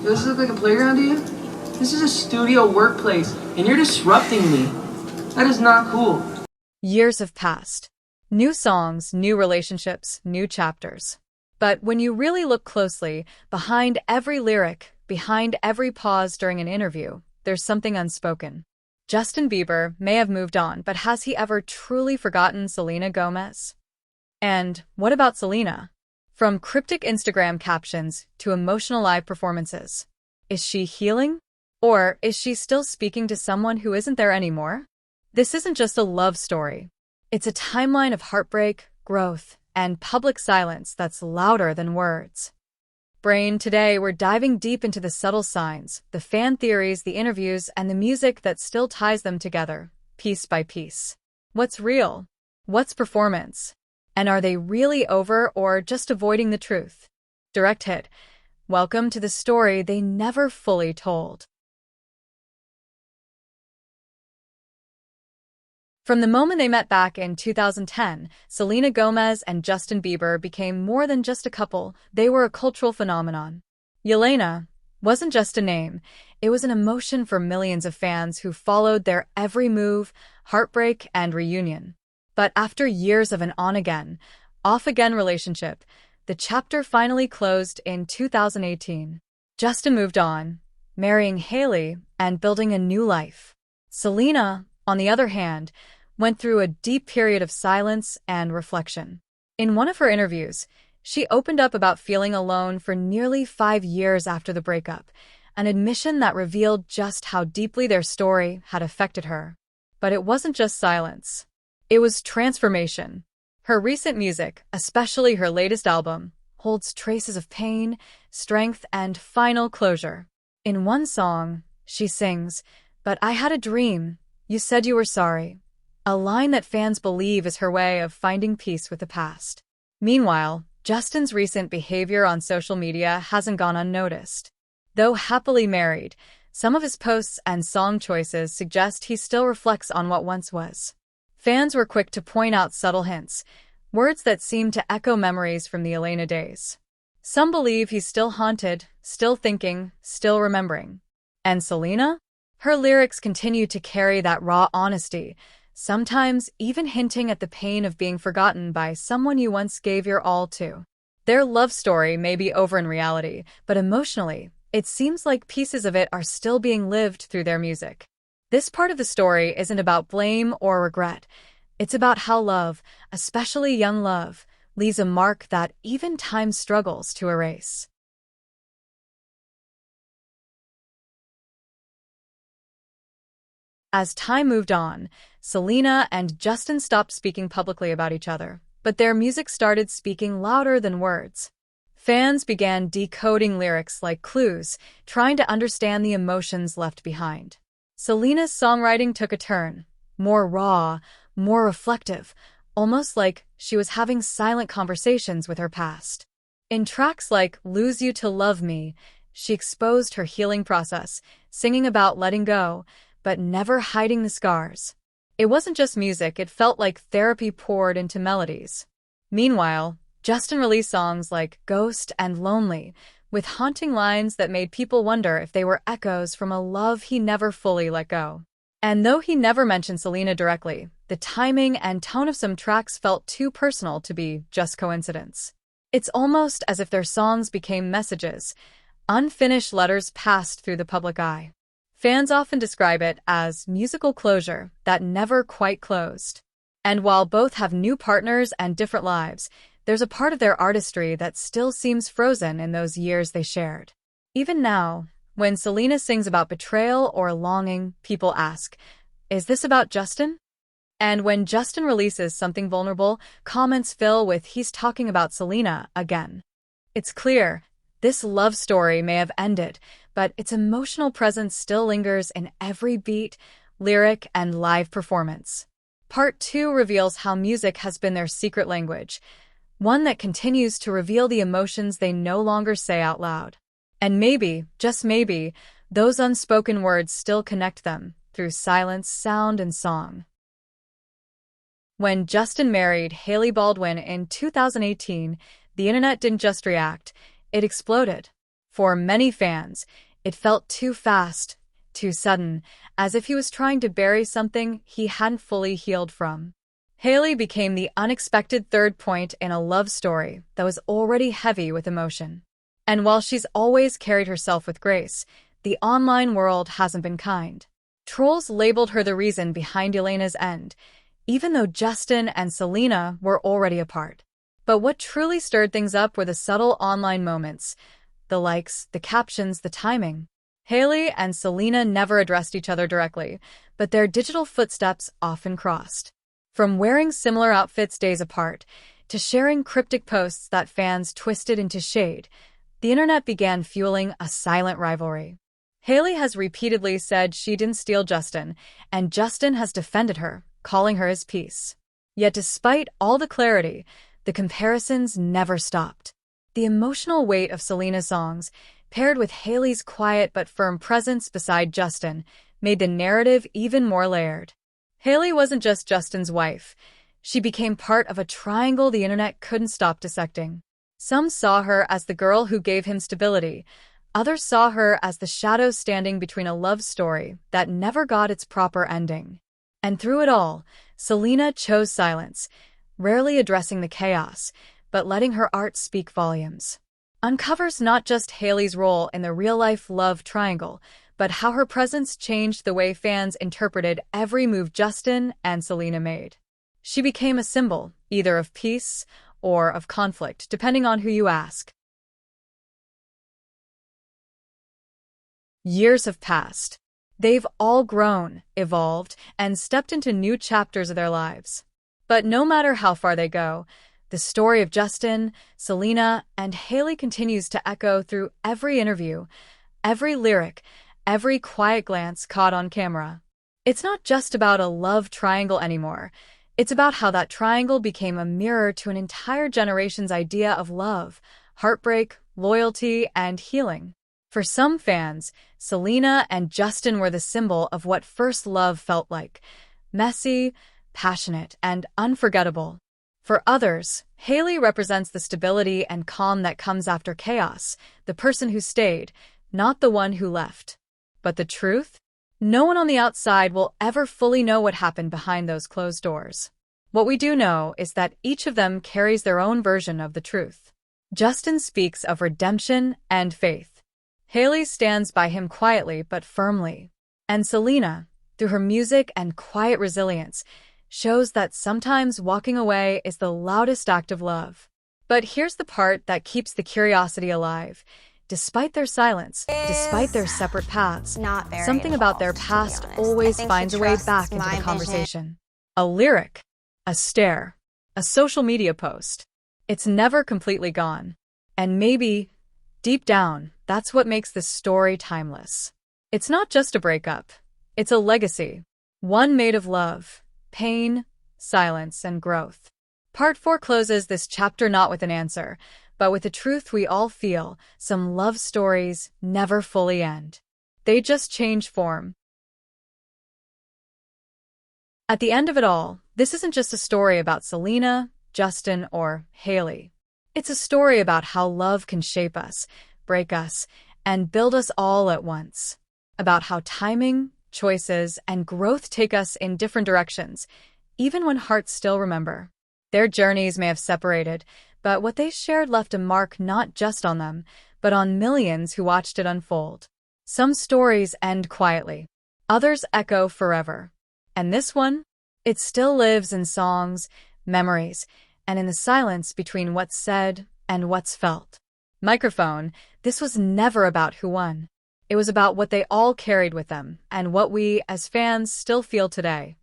Does this look like a playground to you? This is a studio workplace, and you're disrupting me. That is not cool. Years have passed. New songs, new relationships, new chapters. But when you really look closely, behind every lyric, behind every pause during an interview, there's something unspoken. Justin Bieber may have moved on, but has he ever truly forgotten Selena Gomez? And what about Selena? From cryptic Instagram captions to emotional live performances. Is she healing? Or is she still speaking to someone who isn't there anymore? This isn't just a love story. It's a timeline of heartbreak, growth, and public silence that's louder than words. Brain, today we're diving deep into the subtle signs, the fan theories, the interviews, and the music that still ties them together, piece by piece. What's real? What's performance? And are they really over or just avoiding the truth? Direct hit. Welcome to the story they never fully told. From the moment they met back in 2010, Selena Gomez and Justin Bieber became more than just a couple, they were a cultural phenomenon. Yelena wasn't just a name, it was an emotion for millions of fans who followed their every move, heartbreak, and reunion. But after years of an on-again, off-again relationship, the chapter finally closed in 2018. Justin moved on, marrying Hailey and building a new life. Selena, on the other hand, went through a deep period of silence and reflection. In one of her interviews, she opened up about feeling alone for nearly 5 years after the breakup, an admission that revealed just how deeply their story had affected her. But it wasn't just silence. It was transformation. Her recent music, especially her latest album, holds traces of pain, strength, and final closure. In one song, she sings, "But I had a dream. You said you were sorry." A line that fans believe is her way of finding peace with the past. Meanwhile, Justin's recent behavior on social media hasn't gone unnoticed. Though happily married, some of his posts and song choices suggest he still reflects on what once was. Fans were quick to point out subtle hints, words that seem to echo memories from the Elena days. Some believe he's still haunted, still thinking, still remembering. And Selena? Her lyrics continue to carry that raw honesty, sometimes even hinting at the pain of being forgotten by someone you once gave your all to. Their love story may be over in reality, but emotionally, it seems like pieces of it are still being lived through their music. This part of the story isn't about blame or regret. It's about how love, especially young love, leaves a mark that even time struggles to erase. As time moved on, Selena and Justin stopped speaking publicly about each other, but their music started speaking louder than words. Fans began decoding lyrics like clues, trying to understand the emotions left behind. Selena's songwriting took a turn, more raw, more reflective, almost like she was having silent conversations with her past. In tracks like "Lose You to Love Me," she exposed her healing process, singing about letting go, but never hiding the scars. It wasn't just music, it felt like therapy poured into melodies. Meanwhile, Justin released songs like "Ghost" and "Lonely," with haunting lines that made people wonder if they were echoes from a love he never fully let go. And though he never mentioned Selena directly, the timing and tone of some tracks felt too personal to be just coincidence. It's almost as if their songs became messages, unfinished letters passed through the public eye. Fans often describe it as musical closure that never quite closed. And while both have new partners and different lives, there's a part of their artistry that still seems frozen in those years they shared. Even now, when Selena sings about betrayal or longing, people ask, "Is this about Justin?" And when Justin releases something vulnerable, comments fill with, "He's talking about Selena again." It's clear, this love story may have ended, but its emotional presence still lingers in every beat, lyric, and live performance. Part 2 reveals how music has been their secret language, one that continues to reveal the emotions they no longer say out loud. And maybe, just maybe, those unspoken words still connect them through silence, sound, and song. When Justin married Hailey Baldwin in 2018, the internet didn't just react, it exploded. For many fans, it felt too fast, too sudden, as if he was trying to bury something he hadn't fully healed from. Hailey became the unexpected third point in a love story that was already heavy with emotion. And while she's always carried herself with grace, the online world hasn't been kind. Trolls labeled her the reason behind Yelena's end, even though Justin and Selena were already apart. But what truly stirred things up were the subtle online moments, the likes, the captions, the timing. Hailey and Selena never addressed each other directly, but their digital footsteps often crossed. From wearing similar outfits days apart, to sharing cryptic posts that fans twisted into shade, the internet began fueling a silent rivalry. Hailey has repeatedly said she didn't steal Justin, and Justin has defended her, calling her his piece. Yet despite all the clarity, the comparisons never stopped. The emotional weight of Selena's songs, paired with Hailey's quiet but firm presence beside Justin, made the narrative even more layered. Hailey wasn't just Justin's wife. She became part of a triangle the internet couldn't stop dissecting. Some saw her as the girl who gave him stability. Others saw her as the shadow standing between a love story that never got its proper ending. And through it all, Selena chose silence, rarely addressing the chaos, but letting her art speak volumes. Uncovers not just Hailey's role in the real-life love triangle, but how her presence changed the way fans interpreted every move Justin and Selena made. She became a symbol, either of peace or of conflict, depending on who you ask. Years have passed. They've all grown, evolved, and stepped into new chapters of their lives. But no matter how far they go, the story of Justin, Selena, and Hailey continues to echo through every interview, every lyric, every quiet glance caught on camera. It's not just about a love triangle anymore. It's about how that triangle became a mirror to an entire generation's idea of love, heartbreak, loyalty, and healing. For some fans, Selena and Justin were the symbol of what first love felt like: messy, passionate, and unforgettable. For others, Hailey represents the stability and calm that comes after chaos, the person who stayed, not the one who left. But the truth? No one on the outside will ever fully know what happened behind those closed doors. What we do know is that each of them carries their own version of the truth. Justin speaks of redemption and faith. Hailey stands by him quietly but firmly. And Selena, through her music and quiet resilience, shows that sometimes walking away is the loudest act of love. But here's the part that keeps the curiosity alive. Despite their silence, despite their separate paths, something about their past always finds a way back into the conversation. A lyric, a stare, a social media post. It's never completely gone. And maybe, deep down, that's what makes this story timeless. It's not just a breakup. It's a legacy. One made of love, pain, silence, and growth. Part 4 closes this chapter not with an answer, but with the truth we all feel: some love stories never fully end. They just change form. At the end of it all, this isn't just a story about Selena, Justin, or Hailey. It's a story about how love can shape us, break us, and build us all at once. About how timing, choices, and growth take us in different directions, even when hearts still remember. Their journeys may have separated, but what they shared left a mark not just on them, but on millions who watched it unfold. Some stories end quietly. Others echo forever. And this one? It still lives in songs, memories, and in the silence between what's said and what's felt. Microphone, this was never about who won. It was about what they all carried with them, and what we, as fans, still feel today.